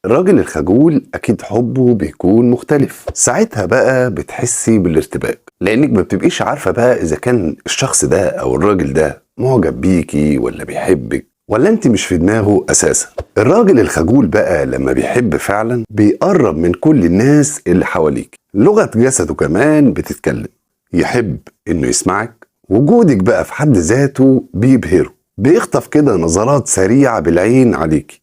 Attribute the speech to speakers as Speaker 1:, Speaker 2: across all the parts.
Speaker 1: الراجل الخجول اكيد حبه بيكون مختلف. ساعتها بقى بتحسي بالارتباك، لانك ما بتبقيش عارفة بقى اذا كان الشخص ده او الراجل ده معجب بيكي ولا بيحبك ولا انت مش في دماغه اساسا. الراجل الخجول بقى لما بيحب فعلا بيقرب من كل الناس اللي حواليك، لغة جسده كمان بتتكلم، يحب انه يسمعك. وجودك بقى في حد ذاته بيبهره، بيخطف كده نظرات سريعة بالعين عليكي،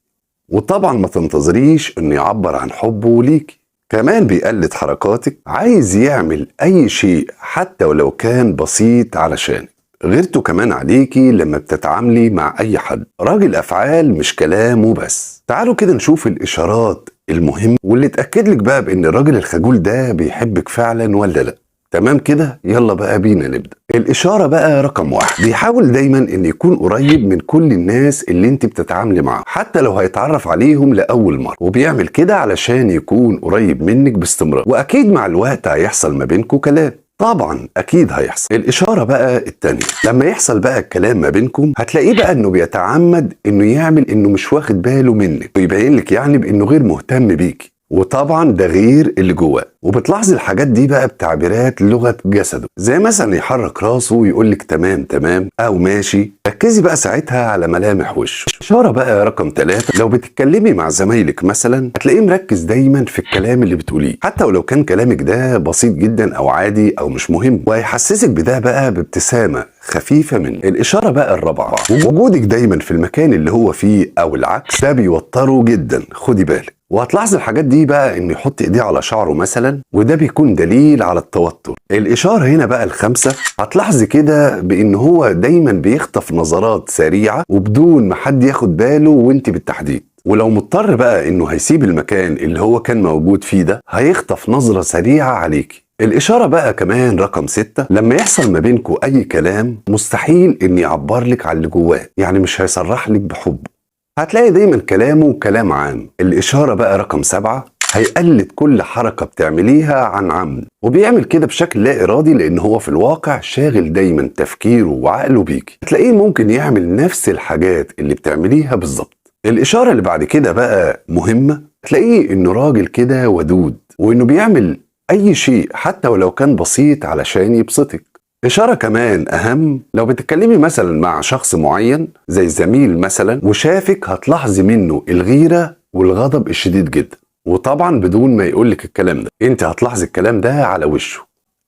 Speaker 1: وطبعا ما تنتظريش انه يعبر عن حبه ليكي. كمان بيقلد حركاتك، عايز يعمل اي شيء حتى ولو كان بسيط علشانك. غيرته كمان عليكي لما بتتعاملي مع اي حد، راجل افعال مش كلام وبس. تعالوا كده نشوف الاشارات المهمة واللي تأكد لك بقى بان الراجل الخجول ده بيحبك فعلا ولا لا. تمام كده، يلا بقى بينا نبدأ. الإشارة بقى رقم 1، بيحاول دايما إن يكون قريب من كل الناس اللي انت بتتعاملي معاهم حتى لو هيتعرف عليهم لأول مرة، وبيعمل كده علشان يكون قريب منك باستمرار. وأكيد مع الوقت هيحصل ما بينكم كلام، طبعا اكيد هيحصل. الاشاره بقى التانية، لما يحصل بقى الكلام ما بينكم هتلاقيه بقى انه بيتعمد انه يعمل انه مش واخد باله منك، ويبين لك يعني بانه غير مهتم بيكي، وطبعا ده غير اللي جواه. وبتلاحظي الحاجات دي بقى بتعبيرات لغه جسده، زي مثلا يحرك راسه ويقول لك تمام تمام او ماشي. ركزي بقى ساعتها على ملامح وشه. اشاره بقى رقم 3، لو بتتكلمي مع زمايلك مثلا هتلاقيه مركز دايما في الكلام اللي بتقوليه حتى ولو كان كلامك ده بسيط جدا او عادي او مش مهم، وهيحسسك بده بقى بابتسامه خفيفه منه. الاشاره بقى الرابعه، وجودك دايما في المكان اللي هو فيه او العكس ده بيوتره جدا، خدي بالك. وهتلاحظ الحاجات دي بقى انه يحط ايديه على شعره مثلا، وده بيكون دليل على التوتر. الاشاره هنا بقى الخامسة، هتلاحظي كده بان هو دايما بيخطف نظرات سريعه وبدون ما حد ياخد باله وانت بالتحديد. ولو مضطر بقى انه هيسيب المكان اللي هو كان موجود فيه ده، هيخطف نظرة سريعة عليكي. الإشارة بقى كمان رقم 6، لما يحصل ما بينكوا أي كلام مستحيل إن يعبر لك على اللي جواه، يعني مش هيصرح لك بحبه، هتلاقي دايما كلامه كلام عام. الإشارة بقى رقم 7، هيقلد كل حركة بتعمليها عن عمد، وبيعمل كده بشكل لا إرادي لأن هو في الواقع شاغل دايما تفكيره وعقله بيكي. هتلاقيه ممكن يعمل نفس الحاجات اللي بتعمليها بالظبط. الإشارة اللي بعد كده بقى مهمة، تلاقيه إنه راجل كده ودود، وإنه بيعمل أي شيء حتى ولو كان بسيط علشان يبسطك. إشارة كمان أهم، لو بتتكلمي مثلا مع شخص معين زي زميل مثلا وشافك، هتلاحظي منه الغيرة والغضب الشديد جدا، وطبعا بدون ما يقولك الكلام ده انت هتلاحظي الكلام ده على وشه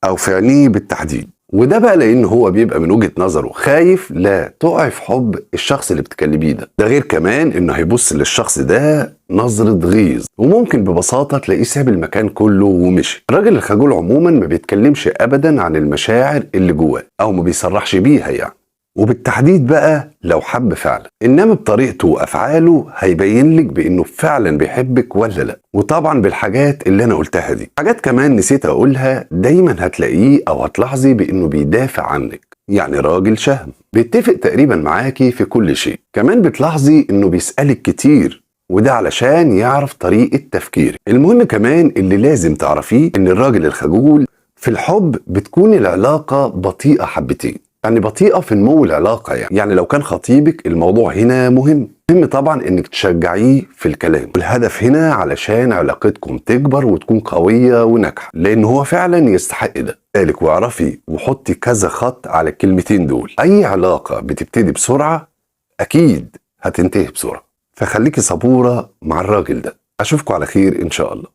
Speaker 1: أو في عينيه بالتحديد. وده بقى لان هو بيبقى من وجهة نظره خايف لا تقع في حب الشخص اللي بتكلميه ده غير كمان انه هيبص للشخص ده نظرة غيظ، وممكن ببساطة تلاقيه ساب المكان كله ومشي. الراجل الخجول عموما ما بيتكلمش ابدا عن المشاعر اللي جواه او ما بيصرحش بيها يعني، وبالتحديد بقى لو حب فعلا، انما بطريقته وافعاله هيبين لك بانه فعلا بيحبك ولا لا. وطبعا بالحاجات اللي انا قلتها دي، حاجات كمان نسيت اقولها، دايما هتلاقيه او هتلاحظي بانه بيدافع عنك، يعني راجل شهم بيتفق تقريبا معاكي في كل شيء. كمان بتلاحظي انه بيسألك كتير، وده علشان يعرف طريقة تفكيرك. المهم كمان اللي لازم تعرفيه ان الراجل الخجول في الحب بتكون العلاقة بطيئة حبتين، يعني بطيئة في نمو العلاقة. يعني لو كان خطيبك الموضوع هنا مهم طبعا انك تشجعيه في الكلام، والهدف هنا علشان علاقتكم تكبر وتكون قوية وناجحة، لان هو فعلا يستحق ده. قالك واعرفي وحطي كذا خط على الكلمتين دول، اي علاقة بتبتدي بسرعة اكيد هتنتهي بسرعة، فخليكي صبورة مع الراجل ده. اشوفكم على خير ان شاء الله.